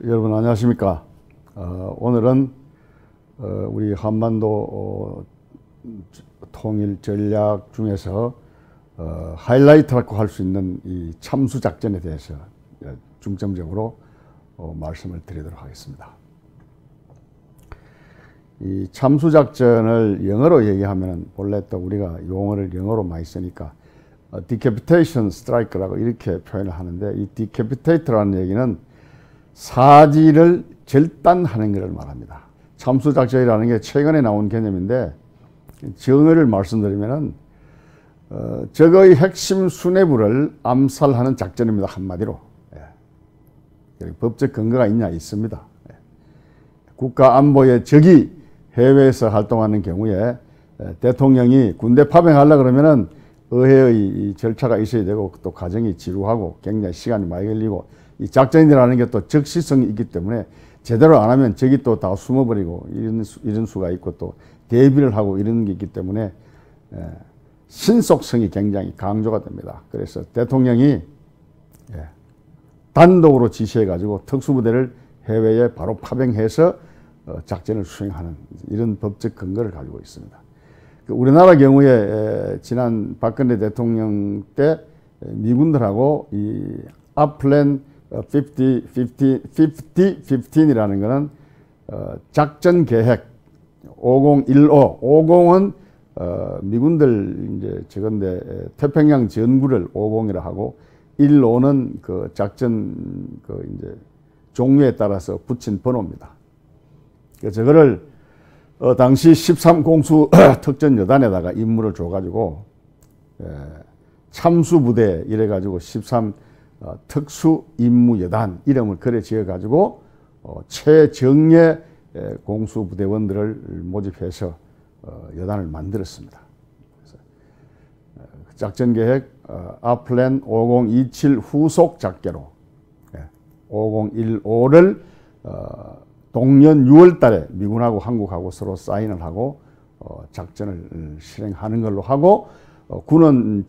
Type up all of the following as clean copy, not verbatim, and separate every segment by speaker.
Speaker 1: 여러분 안녕하십니까. 오늘은 우리 한반도 통일 전략 중에서 하이라이트라고 할 수 있는 이 참수작전에 대해서 중점적으로 말씀을 드리도록 하겠습니다. 이 참수작전을 영어로 얘기하면 본래 또 우리가 용어를 영어로 많이 쓰니까 decapitation strike라고 이렇게 표현을 하는데, 이 decapitate라는 얘기는 사지를 절단하는 것을 말합니다. 참수작전이라는 게 최근에 나온 개념인데, 정의를 말씀드리면은 적의 핵심 수뇌부를 암살하는 작전입니다. 한마디로. 법적 근거가 있냐? 있습니다. 국가 안보의 적이 해외에서 활동하는 경우에 대통령이 군대 파병하려고 그러면은 의회의 절차가 있어야 되고, 또 과정이 지루하고 굉장히 시간이 많이 걸리고, 이 작전이라는 게 또 적시성이 있기 때문에 제대로 안 하면 적이 또 다 숨어버리고 이런 수가 있고, 또 대비를 하고 이런 게 있기 때문에 신속성이 굉장히 강조가 됩니다. 그래서 대통령이 단독으로 지시해 가지고 특수부대를 해외에 바로 파병해서 작전을 수행하는 이런 법적 근거를 가지고 있습니다. 우리나라 경우에 지난 박근혜 대통령 때 미군들하고 이 아플랜 50-15이라는 것은 작전 계획 5015, 50은 미군들 이제 저건데 태평양 전구를 50이라 하고, 15는 그 작전 이제 종류에 따라서 붙인 번호입니다. 그래서 저거를 당시 13공수 특전여단에다가 임무를 줘가지고 참수부대 이래가지고 13 특수임무여단 이름을 그래 지어가지고 최정예 공수부대원들을 모집해서 여단을 만들었습니다. 그래서 작전계획 아플랜 5027 후속 작계로 5015를 동년 6월 달에 미군하고 한국하고 서로 사인을 하고 작전을 실행하는 걸로 하고, 군은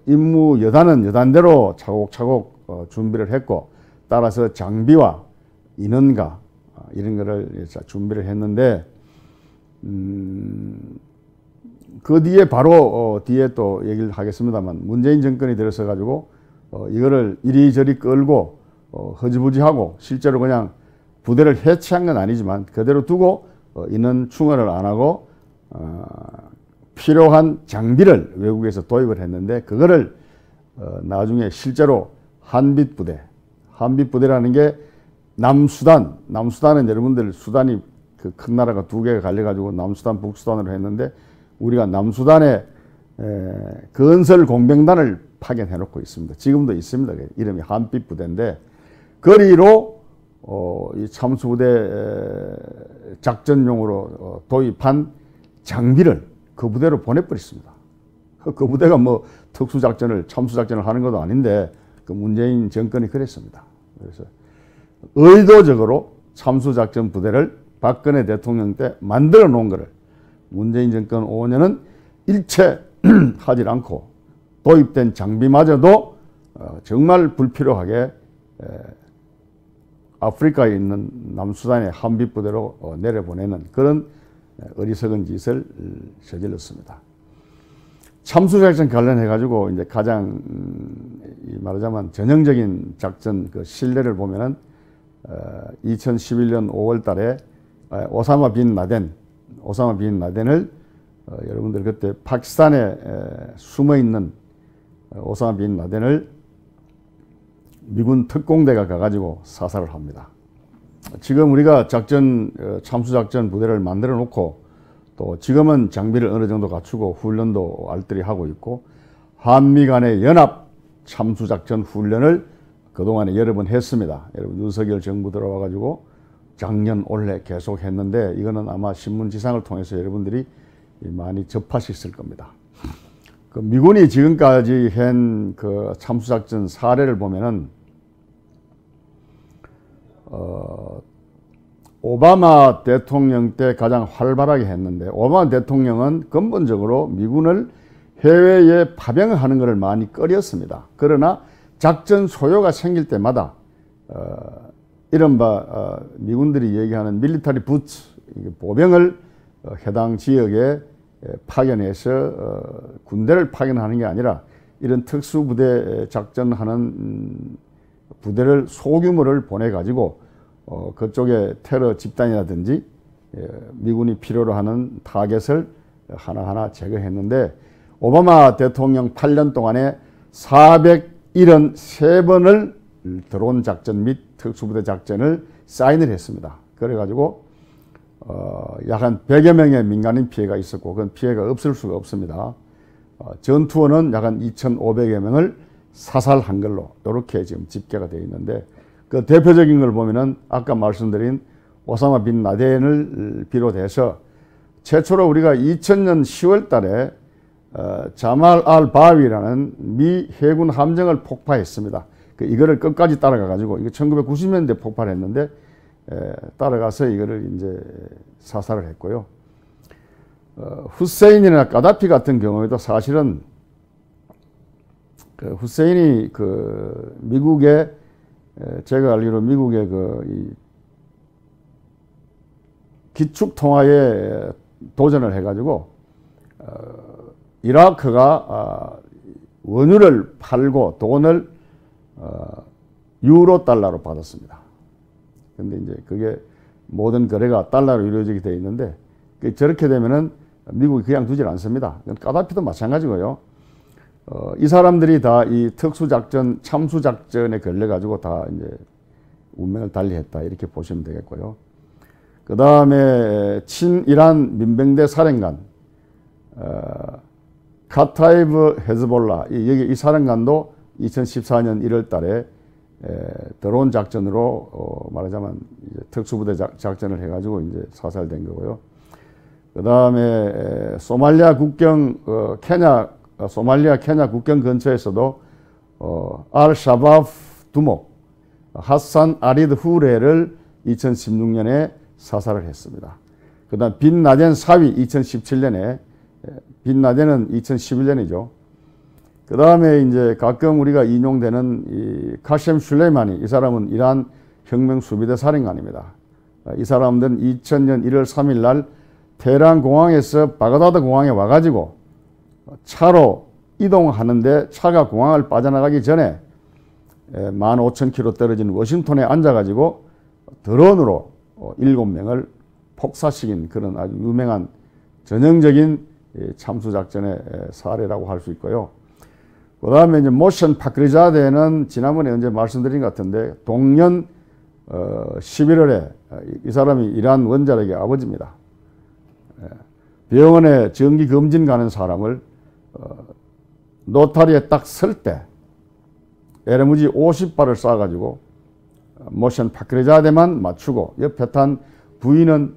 Speaker 1: 임무 여단은 여단대로 차곡차곡 준비를 했고, 따라서 장비와 인원과 이런 거를 준비를 했는데, 그 뒤에 바로 뒤에 또 얘기를 하겠습니다만, 문재인 정권이 들어서 가지고 이거를 이리저리 끌고 허지부지하고, 실제로 그냥 부대를 해체한 건 아니지만 그대로 두고 인원 충원을 안 하고 필요한 장비를 외국에서 도입을 했는데, 그거를 나중에 실제로 한빛부대라는 게 남수단은 여러분들 수단이 그 큰 나라가 두 개가 갈려가지고 남수단, 북수단으로 했는데, 우리가 남수단에 건설 공병단을 파견해놓고 있습니다. 지금도 있습니다. 이름이 한빛부대인데, 거리로 이 참수부대 작전용으로 도입한 장비를 그 부대로 보내버렸습니다. 그 부대가 뭐 특수작전을, 참수작전을 하는 것도 아닌데, 그 문재인 정권이 그랬습니다. 그래서 의도적으로 참수작전 부대를 박근혜 대통령 때 만들어 놓은 것을 문재인 정권 5년은 일체 하지 않고, 도입된 장비마저도 정말 불필요하게 아프리카에 있는 남수단의 한빛부대로 내려보내는 그런 어리석은 짓을 저질렀습니다. 참수작전 관련해가지고 이제 가장 말하자면 전형적인 작전 그 신뢰를 보면은 2011년 5월 달에 오사마 빈 라덴을 여러분들 그때 파키스탄에 숨어 있는 오사마 빈 라덴을 미군 특공대가 가가지고 사살을 합니다. 지금 우리가 참수작전 부대를 만들어 놓고, 또 지금은 장비를 어느 정도 갖추고 훈련도 알뜰히 하고 있고, 한미 간의 연합 참수작전 훈련을 그동안에 여러 번 했습니다. 여러분, 윤석열 정부 들어와가지고 작년, 올해 계속 했는데, 이거는 아마 신문지상을 통해서 여러분들이 많이 접하셨을 겁니다. 그 미군이 지금까지 한 그 참수작전 사례를 보면은, 오바마 대통령 때 가장 활발하게 했는데, 오바마 대통령은 근본적으로 미군을 해외에 파병하는 것을 많이 꺼렸습니다. 그러나 작전 소요가 생길 때마다 이른바 미군들이 얘기하는 밀리터리 부츠, 보병을 해당 지역에 파견해서 군대를 파견하는 게 아니라 이런 특수부대 작전하는 부대를 소규모를 보내가지고 그쪽에 테러 집단이라든지 미군이 필요로 하는 타겟을 하나하나 제거했는데, 오바마 대통령 8년 동안에 473번을 드론 작전 및 특수부대 작전을 사인을 했습니다. 그래가지고 약 한 100여 명의 민간인 피해가 있었고, 그건 피해가 없을 수가 없습니다. 전투원은 약 한 2,500여 명을 사살한 걸로 이렇게 지금 집계가 되어 있는데, 그 대표적인 걸 보면은 아까 말씀드린 오사마 빈 라덴을 비롯해서 최초로 우리가 2000년 10월 달에 자말 알 바위라는 미 해군 함정을 폭파했습니다. 이거를 끝까지 따라가 가지고, 이거 1990년대 폭발했는데 따라가서 이거를 이제 사살을 했고요. 후세인이나 까다피 같은 경우에도 사실은 후세인이 미국의, 제가 알기로 미국의 기축 통화에 도전을 해가지고 이라크가 원유를 팔고 돈을 유로 달러로 받았습니다. 근데 이제 그게 모든 거래가 달러로 이루어지게 되어 있는데, 저렇게 되면은 미국이 그냥 두질 않습니다. 까다피도 마찬가지고요. 이 사람들이 다 이 특수작전, 참수작전에 걸려가지고 다 이제 운명을 달리했다, 이렇게 보시면 되겠고요. 그 다음에 친이란 민병대 사령관, 카타이브 헤즈볼라, 이 사령관도 2014년 1월 달에 드론 작전으로 말하자면 이제 특수부대 작전을 해가지고 이제 사살된 거고요. 그 다음에 소말리아 국경, 소말리아 케냐 국경 근처에서도 알-샤바브 두목, 하산 아리드 후레를 2016년에 사살을 했습니다. 그 다음 빈 라덴 사위 2017년에, 빈 라덴은 2011년이죠. 그 다음에 이제 가끔 우리가 인용되는 이 카셈 슐레이마니, 이 사람은 이란 혁명 수비대 사령관입니다. 이 사람들은 2000년 1월 3일 날 테헤란 공항에서 바그다드 공항에 와가지고 차로 이동하는데 차가 공항을 빠져나가기 전에 15,000km 떨어진 워싱턴에 앉아가지고 드론으로 7명을 폭사시킨 그런 아주 유명한 전형적인 참수작전의 사례라고 할 수 있고요. 그 다음에 이제 모션 파크리자데는 지난번에 언제 말씀드린 것 같은데, 동년 11월에 이 사람이 이란 원자력의 아버지입니다. 병원에 정기검진 가는 사람을 노타리에 딱 설 때 LMG 50발을 쏴가지고 모션 파크리자데만 맞추고 옆에 탄 부인은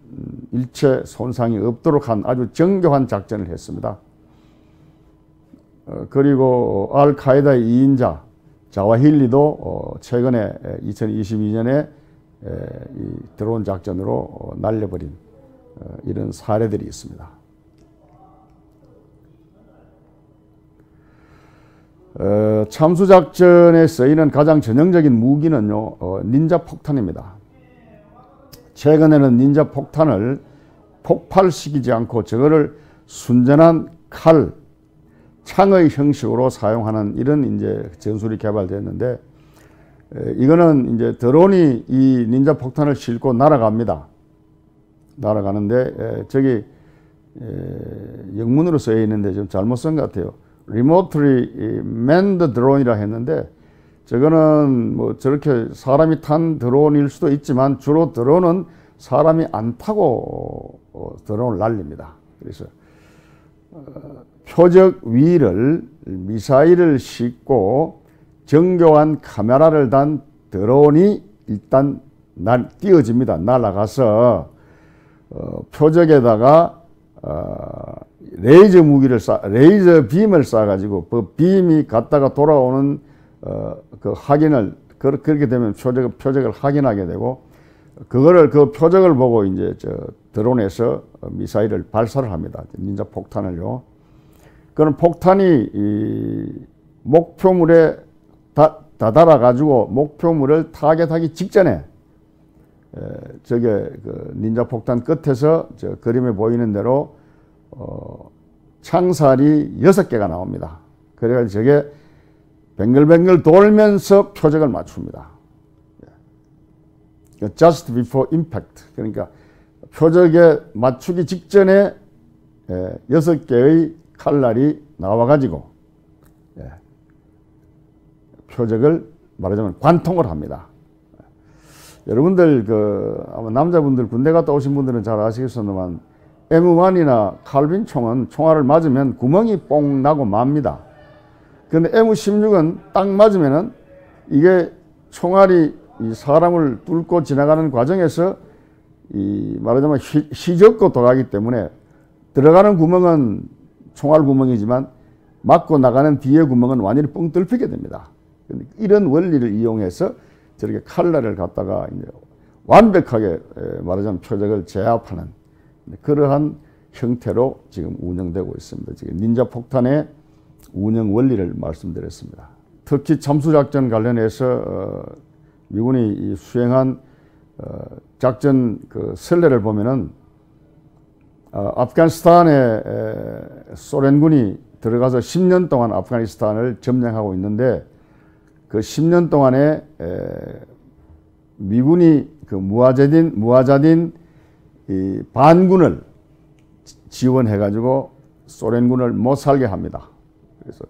Speaker 1: 일체 손상이 없도록 한 아주 정교한 작전을 했습니다. 그리고 알카에다의 2인자 자와힐리도 최근에 2022년에 이 드론 작전으로 날려버린 이런 사례들이 있습니다. 참수작전에 쓰이는 가장 전형적인 무기는요, 닌자 폭탄입니다. 최근에는 닌자 폭탄을 폭발시키지 않고 저거를 순전한 칼, 창의 형식으로 사용하는 이런 이제 전술이 개발되었는데, 이거는 이제 드론이 이 닌자 폭탄을 싣고 날아갑니다. 날아가는데 저기 영문으로 쓰여 있는데 좀 잘못 쓴 것 같아요. Remotely manned drone이라 했는데, 저거는 뭐 저렇게 사람이 탄 드론일 수도 있지만 주로 드론은 사람이 안 타고 드론을 날립니다. 그래서 표적 위를 미사일을 싣고 정교한 카메라를 단 드론이 일단 띄어집니다. 날아가서 표적에다가 레이저 무기를 레이저 빔을 쏴가지고 그 빔이 갔다가 돌아오는 그 확인을, 그렇게 되면 표적을 확인하게 되고, 그거를 그 표적을 보고 이제 드론에서 미사일을 발사를 합니다. 닌자 폭탄을요. 그런 폭탄이 이 목표물에 다다라 가지고 목표물을 타겟하기 직전에 저게 그 닌자 폭탄 끝에서 저 그림에 보이는 대로 창살이 6개가 나옵니다. 그래가지고 저게 뱅글뱅글 돌면서 표적을 맞춥니다. Just before impact. 그러니까 표적에 맞추기 직전에 6개의 칼날이 나와가지고 표적을 말하자면 관통을 합니다. 여러분들 아마 남자분들 군대 갔다 오신 분들은 잘 아시겠습니다만 M1이나 칼빈 총은 총알을 맞으면 구멍이 뽕 나고 맙니다. 그런데 M16은 딱 맞으면은 이게 총알이 이 사람을 뚫고 지나가는 과정에서 말하자면 휘젓고 돌아가기 때문에 들어가는 구멍은 총알 구멍이지만 맞고 나가는 뒤에 구멍은 완전히 뻥 뚫히게 됩니다. 이런 원리를 이용해서 저렇게 칼날을 갖다가 이제 완벽하게 말하자면 표적을 제압하는 그러한 형태로 지금 운영되고 있습니다. 지금 닌자 폭탄의 운영 원리를 말씀드렸습니다. 특히 잠수작전 관련해서 미군이 수행한 작전 그 선례를 보면은 아프가니스탄에 소련군이 들어가서 10년 동안 아프가니스탄을 점령하고 있는데 그 10년 동안에 미군이 그 무아자딘 이 반군을 지원해 가지고 소련군을 못 살게 합니다. 그래서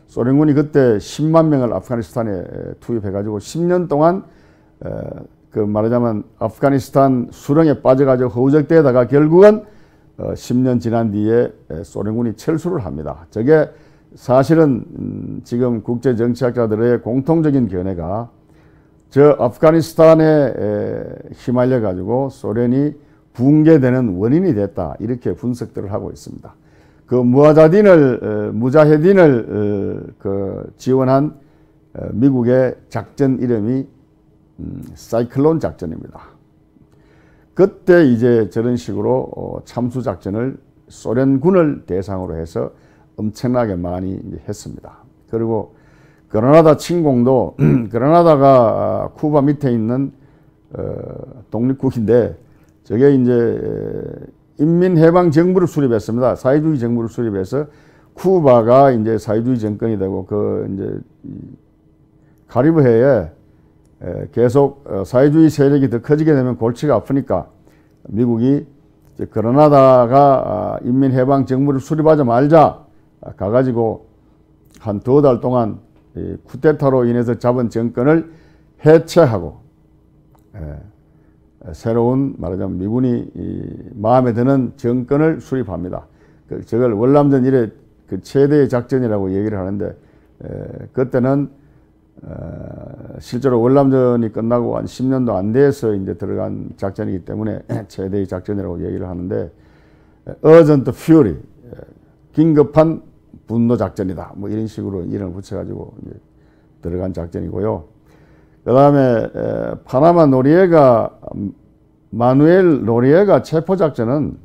Speaker 1: 소련군이 그때 10만 명을 아프가니스탄에 투입해 가지고 10년 동안 그 말하자면 아프가니스탄 수렁에 빠져 가지고 허우적대다가 결국은 10년 지난 뒤에 소련군이 철수를 합니다. 저게 사실은 지금 국제 정치학자들의 공통적인 견해가 저 아프가니스탄에 휘말려 가지고 소련이 붕괴되는 원인이 됐다, 이렇게 분석들을 하고 있습니다. 그 무자헤딘을 그 지원한 미국의 작전 이름이 사이클론 작전입니다. 그때 이제 저런 식으로 참수 작전을 소련군을 대상으로 해서 엄청나게 많이 이제 했습니다. 그리고 그라나다 침공도 그라나다가 쿠바 밑에 있는 독립국인데 저게 이제 인민해방정부를 수립했습니다. 사회주의 정부를 수립해서 쿠바가 이제 사회주의 정권이 되고 그 이제 카리브해에 계속 사회주의 세력이 더 커지게 되면 골치가 아프니까 미국이 그라나다가 인민해방정부를 수립하자마자 가가지고 한 2달 동안 쿠데타로 인해서 잡은 정권을 해체하고 새로운 말하자면 미군이 마음에 드는 정권을 수립합니다. 저걸 월남전 이래 그 최대의 작전이라고 얘기를 하는데 그때는 실제로 월남전이 끝나고 한 10년도 안 돼서 이제 들어간 작전이기 때문에 최대의 작전이라고 얘기를 하는데 urgent fury, 긴급한 분노 작전이다, 뭐 이런 식으로 이름을 붙여가지고 이제 들어간 작전이고요. 그 다음에 파나마 노리에가 마누엘 노리에가 체포 작전은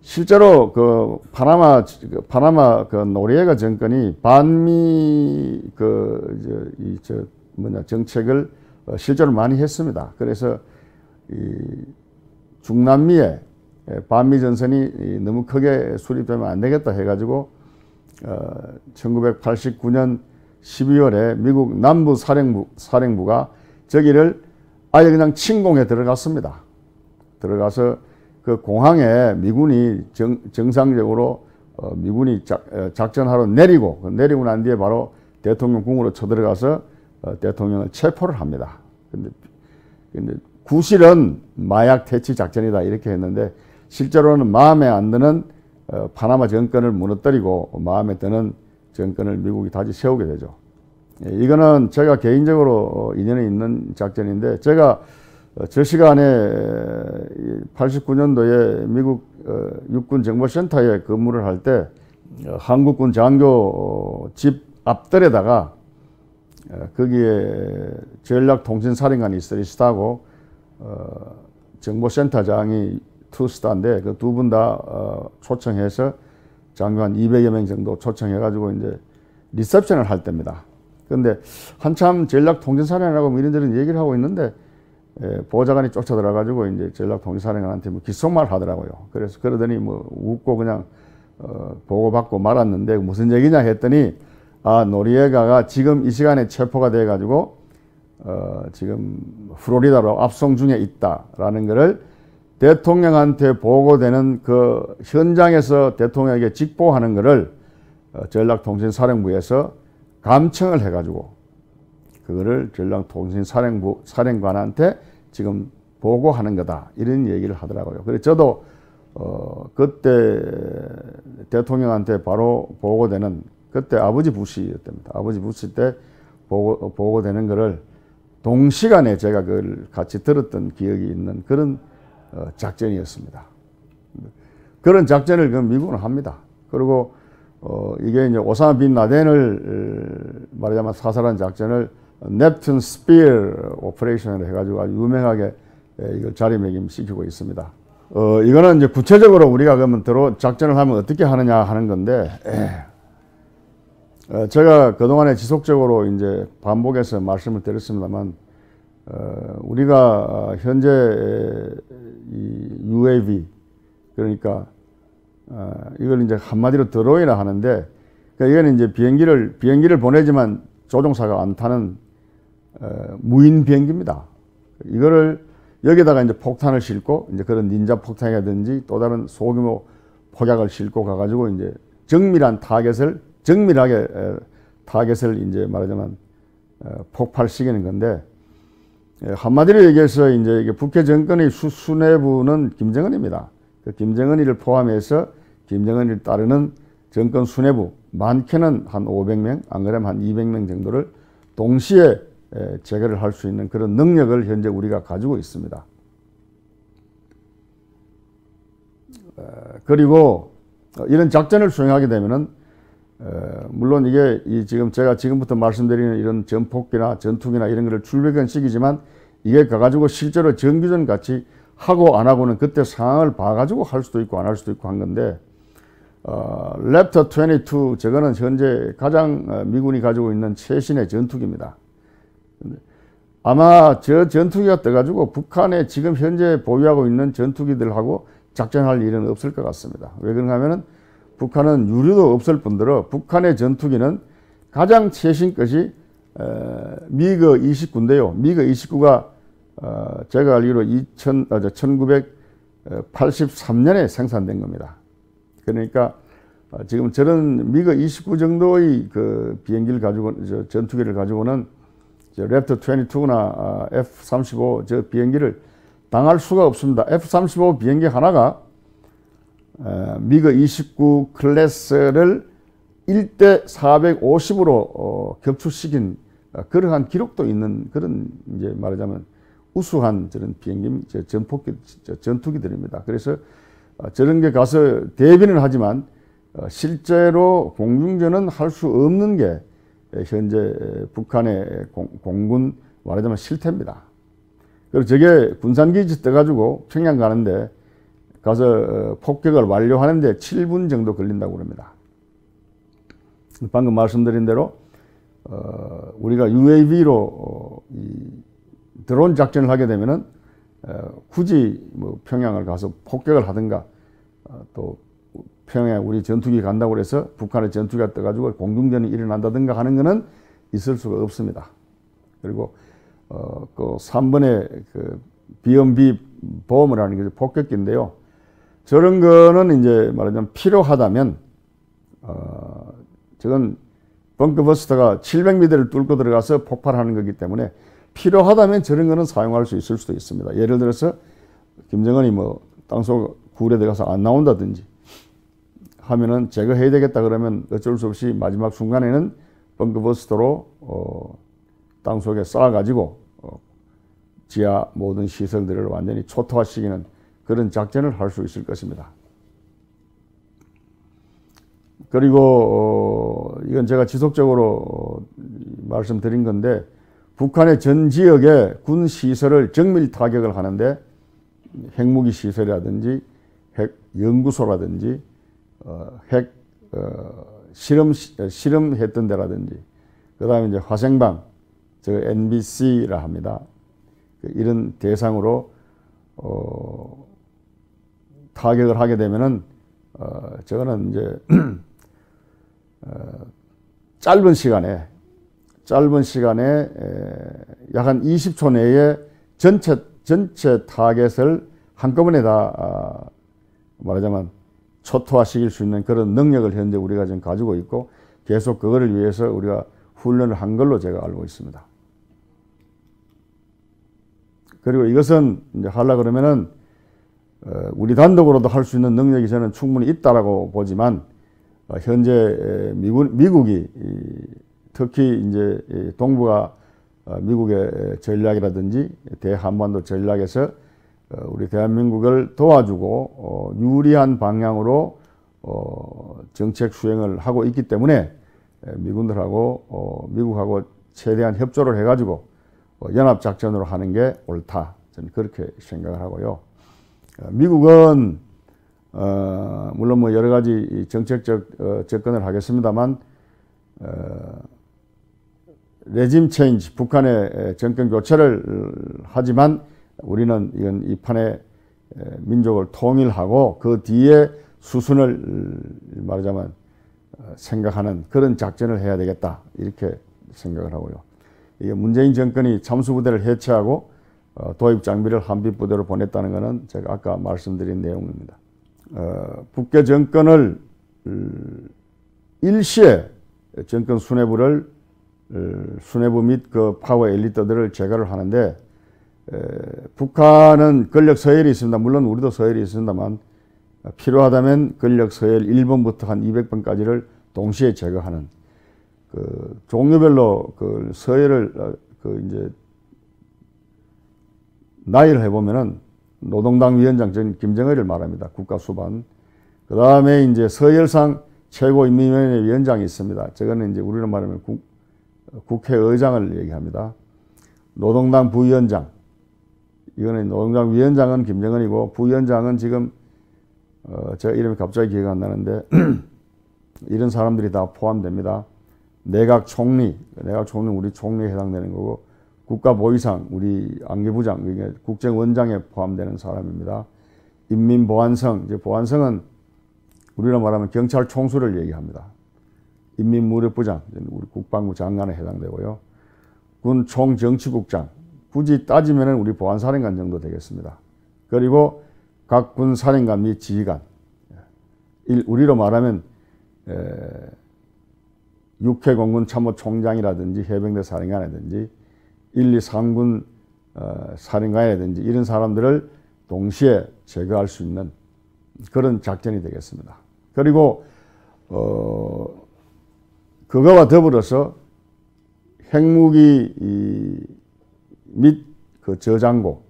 Speaker 1: 실제로 그 파나마 그 노리에가 정권이 반미 정책을 실제로 많이 했습니다. 그래서 이 중남미에 반미 전선이 너무 크게 수립되면 안 되겠다 해가지고 1989년 12월에 미국 남부 사령부가 저기를 아예 그냥 침공에 들어갔습니다. 들어가서 그 공항에 미군이 정상적으로 미군이 작전하러 내리고 난 뒤에 바로 대통령 궁으로 쳐들어가서 대통령을 체포를 합니다. 근데 구실은 마약 퇴치 작전이다 이렇게 했는데 실제로는 마음에 안 드는 파나마 정권을 무너뜨리고 마음에 드는 정권을 미국이 다시 세우게 되죠. 이거는 제가 개인적으로 인연이 있는 작전인데 제가 저 시간에 89년도에 미국 육군 정보센터에 근무를 할 때 한국군 장교 집 앞뜰에다가 거기에 전략통신사령관이 3스타고 정보센터장이 2스타인데 그 두 분 다 초청해서 장교 한 200여 명 정도 초청해가지고 이제 리셉션을 할 때입니다. 그런데 한참 전략통신사령관하고 이런저런 얘기를 하고 있는데 보좌관이 쫓아들어가지고 이제 전략통일사령관한테 뭐 귓속말 하더라고요. 그래서 그러더니 뭐 웃고 그냥 보고받고 말았는데 무슨 얘기냐 했더니 노리에가가 지금 이 시간에 체포가 돼가지고 지금 플로리다로 압송 중에 있다라는 것을 대통령한테 보고되는 그 현장에서 대통령에게 직보하는 것을 전략통신사령부에서 감청을 해가지고 그거를 전략통신사령관한테 지금 보고하는 거다 이런 얘기를 하더라고요. 그래서 저도 그때 대통령한테 바로 보고되는 그때 아버지 부시였답니다. 아버지 부시 때 보고되는 거를 동시간에 제가 그걸 같이 들었던 기억이 있는 그런 작전이었습니다. 그런 작전을 미국은 합니다. 그리고 이게 이제 오사마 빈 라덴을 말하자면 사살한 작전을 넵튠 스피어 오퍼레이션을 해가지고 아주 유명하게 이걸 자리매김시키고 있습니다. 이거는 이제 구체적으로 우리가 그러면 작전을 하면 어떻게 하느냐 하는 건데, 제가 그동안에 지속적으로 이제 반복해서 말씀을 드렸습니다만, 우리가 현재 이 UAV, 그러니까 이걸 이제 한마디로 드론이라 하는데, 그러니까 이거는 이제 비행기를 보내지만 조종사가 안 타는 무인 비행기입니다. 이거를 여기다가 이제 폭탄을 싣고 이제 그런 닌자 폭탄이라든지 또 다른 소규모 폭약을 싣고 가가지고 이제 정밀하게 타겟을 이제 말하자면 폭발시키는 건데, 한마디로 얘기해서 이제 이게 북해 정권의 수뇌부는 김정은입니다. 그 김정은이를 포함해서 김정은이를 따르는 정권 수뇌부, 많게는 한 500명, 안 그러면 한 200명 정도를 동시에 제거를 할 수 있는 그런 능력을 현재 우리가 가지고 있습니다. 그리고 이런 작전을 수행하게 되면은 물론 이게 제가 지금부터 말씀드리는 이런 전폭기나 전투기나 이런 거를 출발한 시기지만 이게 가가지고 실제로 정규전 같이 하고 안 하고는 그때 상황을 봐가지고 할 수도 있고 안 할 수도 있고 한 건데, 랩터 22 저거는 현재 가장 미군이 가지고 있는 최신의 전투기입니다. 아마 저 전투기가 떠가지고 북한에 지금 현재 보유하고 있는 전투기들하고 작전할 일은 없을 것 같습니다. 왜 그런가 하면은 북한은 유류도 없을 뿐더러 북한의 전투기는 가장 최신 것이 미그 29인데요. 미그 29가 제가 알기로 1983년에 생산된 겁니다. 그러니까 지금 저런 미그 29 정도의 그 비행기를 가지고 전투기를 가지고는 랩터 22나 F-35 저 비행기를 당할 수가 없습니다. F-35 비행기 하나가 미그 29 클래스를 1대 450으로 격추시킨 그러한 기록도 있는 그런 이제 말하자면 우수한 저런 비행기 전투기들입니다. 그래서 저런 게 가서 대비는 하지만 실제로 공중전은 할 수 없는 게 현재 북한의 공군 말하자면 실태입니다. 그리고 저게 군산기지 떠가지고 평양 가는데 가서 폭격을 완료하는데 7분 정도 걸린다고 합니다. 방금 말씀드린 대로 우리가 UAV로 드론 작전을 하게 되면은 굳이 뭐 평양을 가서 폭격을 하든가 또 평양에 우리 전투기 간다고 해서 북한의 전투기가 떠가지고 공중전이 일어난다든가 하는 것은 있을 수가 없습니다. 그리고 그 3번의 그 B&B 보험을 하는 게 폭격기인데요. 저런 거는 이제 말하자면 필요하다면 저건 벙커버스터가 700m를 뚫고 들어가서 폭발하는 거기 때문에 필요하다면 저런 거는 사용할 수 있을 수도 있습니다. 예를 들어서 김정은이 뭐 땅속 굴에 들어가서 안 나온다든지 하면은 제거해야 되겠다 그러면 어쩔 수 없이 마지막 순간에는 벙커버스터로 땅속에 쌓아가지고 지하 모든 시설들을 완전히 초토화시키는 그런 작전을 할 수 있을 것입니다. 그리고 이건 제가 지속적으로 말씀드린 건데, 북한의 전 지역에 군 시설을 정밀 타격을 하는데 핵무기 시설이라든지 핵 연구소라든지 핵 실험했던 데라든지, 그 다음에 이제 화생방, 저 NBC라 합니다. 이런 대상으로 타격을 하게 되면은 저거는 이제 짧은 시간에 약 한 20초 내에 전체 타겟을 한꺼번에 다 말하자면 초토화시킬 수 있는 그런 능력을 현재 우리가 지금 가지고 있고 계속 그거를 위해서 우리가 훈련을 한 걸로 제가 알고 있습니다. 그리고 이것은 이제 하려고 그러면은 우리 단독으로도 할 수 있는 능력이 저는 충분히 있다라고 보지만 현재 미국이 특히 이제 동북아 미국의 전략이라든지 대한반도 전략에서 우리 대한민국을 도와주고 유리한 방향으로 정책 수행을 하고 있기 때문에 미국하고 최대한 협조를 해가지고 연합작전으로 하는 게 옳다. 저는 그렇게 생각을 하고요. 미국은 물론 뭐 여러 가지 정책적 접근을 하겠습니다만 레짐 체인지, 북한의 정권 교체를 하지만 우리는 이건 이 판에 민족을 통일하고 그 뒤에 수순을 말하자면 생각하는 그런 작전을 해야 되겠다 이렇게 생각을 하고요. 이게 문재인 정권이 잠수부대를 해체하고 도입 장비를 한빛부대로 보냈다는 것은 제가 아까 말씀드린 내용입니다. 북계 정권을 일시에 정권 수뇌부 및 그 파워 엘리트들을 제거를 하는데 북한은 권력 서열이 있습니다. 물론 우리도 서열이 있습니다만 필요하다면 권력 서열 1번부터 한 200번까지를 동시에 제거하는 그 종류별로 그 서열을 이제 나이를 해보면은 노동당 위원장 전 김정일을 말합니다. 국가수반. 그 다음에 이제 서열상 최고인민위원회 위원장이 있습니다. 저거는 이제 우리로 말하면 국회의장을 얘기합니다. 노동당 부위원장. 이거는 노동당 위원장은 김정은이고 부위원장은 지금 제가 이름이 갑자기 기억 안 나는데 이런 사람들이 다 포함됩니다. 내각 총리는 우리 총리에 해당되는 거고 국가보위상 우리 안기부장 국정원장에 포함되는 사람입니다. 인민보안성 이제 보안성은 우리로 말하면 경찰 총수를 얘기합니다. 인민무력부장 우리 국방부 장관에 해당되고요. 군 총정치국장 굳이 따지면 우리 보안사령관 정도 되겠습니다. 그리고 각 군 사령관 및 지휘관 우리로 말하면 육해공군 참모총장이라든지 해병대 사령관이라든지 1, 2, 3군 사령관이라든지 이런 사람들을 동시에 제거할 수 있는 그런 작전이 되겠습니다. 그리고 그거와 더불어서 핵무기 및 그 저장고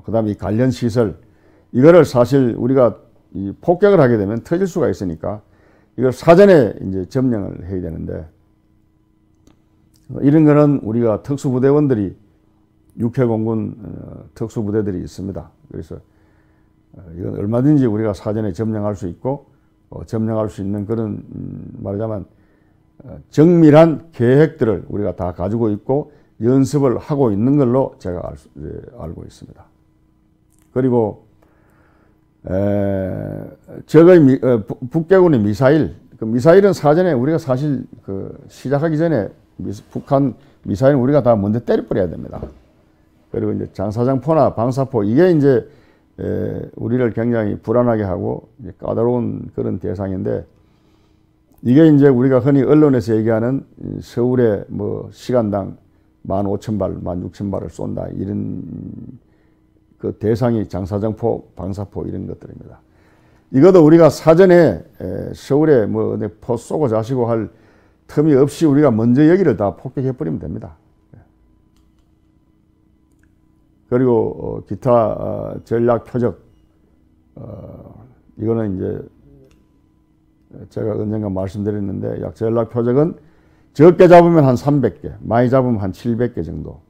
Speaker 1: 그 다음에 이 관련 시설 이거를 사실 우리가 이 폭격을 하게 되면 터질 수가 있으니까 이걸 사전에 이제 점령을 해야 되는데 이런 거는 우리가 특수부대원들이 육해공군 특수부대들이 있습니다. 그래서 이건 얼마든지 우리가 사전에 점령할 수 있고 점령할 수 있는 그런 말하자면 정밀한 계획들을 우리가 다 가지고 있고 연습을 하고 있는 걸로 제가 알고 있습니다. 그리고 북계군의 미사일, 그 미사일은 사전에 우리가 사실 시작하기 전에 북한 미사일은 우리가 다 먼저 때려버려야 됩니다. 그리고 이제 장사장포나 방사포 이게 이제 우리를 굉장히 불안하게 하고 이제 까다로운 그런 대상인데 이게 이제 우리가 흔히 언론에서 얘기하는 서울에 뭐 시간당 15,000발, 16,000발을 쏜다 이런 그 대상이 장사정포, 방사포 이런 것들입니다. 이것도 우리가 사전에 서울에 뭐 포 쏘고 자시고 할 틈이 없이 우리가 먼저 여기를 다 폭격해버리면 됩니다. 그리고 기타 전략 표적 이거는 이제 제가 언젠가 말씀드렸는데 약 전략 표적은 적게 잡으면 한 300개, 많이 잡으면 한 700개 정도.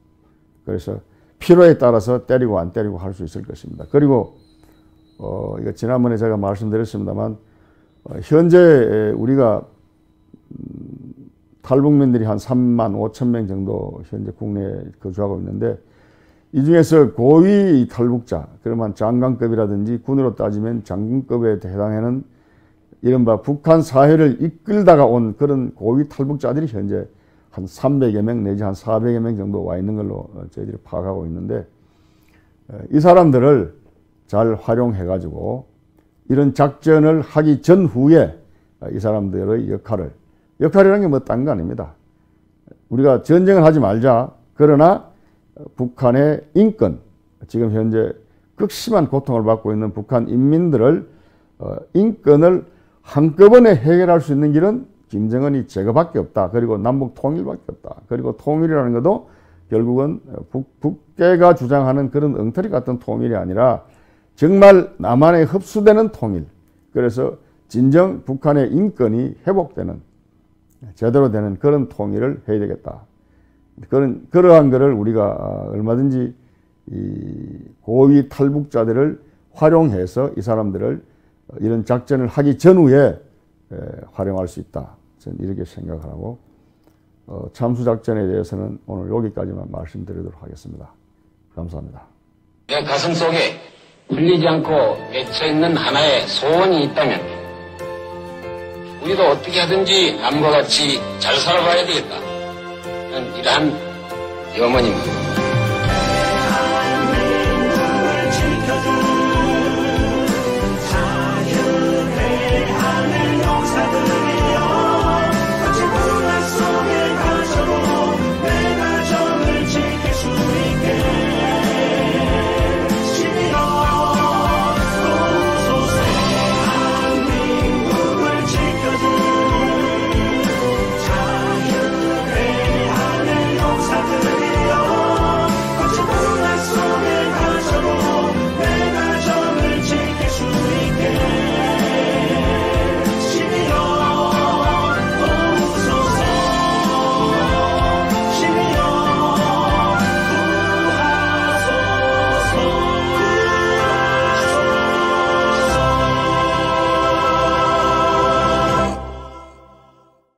Speaker 1: 그래서 필요에 따라서 때리고 안 때리고 할 수 있을 것입니다. 그리고 이거 지난번에 제가 말씀드렸습니다만 현재 우리가 탈북민들이 한 35,000명 정도 현재 국내에 거주하고 있는데 이 중에서 고위 탈북자, 그러면 장관급이라든지 군으로 따지면 장군급에 해당하는 이른바 북한 사회를 이끌다가 온 그런 고위 탈북자들이 현재 한 300여 명 내지 한 400여 명 정도 와 있는 걸로 저희들이 파악하고 있는데, 이 사람들을 잘 활용해 가지고 이런 작전을 하기 전후에 이 사람들의 역할이라는 게 뭐 딴 거 아닙니다. 우리가 전쟁을 하지 말자. 그러나 북한의 인권, 지금 현재 극심한 고통을 받고 있는 북한 인민들을 인권을 한꺼번에 해결할 수 있는 길은 김정은이 제거밖에 없다. 그리고 남북 통일밖에 없다. 그리고 통일이라는 것도 결국은 북계가 주장하는 그런 엉터리 같은 통일이 아니라 정말 남한에 흡수되는 통일. 그래서 진정 북한의 인권이 회복되는 제대로 되는 그런 통일을 해야 되겠다. 그러한 것을 우리가 얼마든지 이 고위 탈북자들을 활용해서 이 사람들을 이런 작전을 하기 전후에 활용할 수 있다. 저는 이렇게 생각하고 참수작전에 대해서는 오늘 여기까지만 말씀드리도록 하겠습니다. 감사합니다.
Speaker 2: 내 가슴 속에 풀리지 않고 맺혀있는 하나의 소원이 있다면 우리도 어떻게 하든지 남과 같이 잘 살아가야 되겠다. 이러한 염원입니다.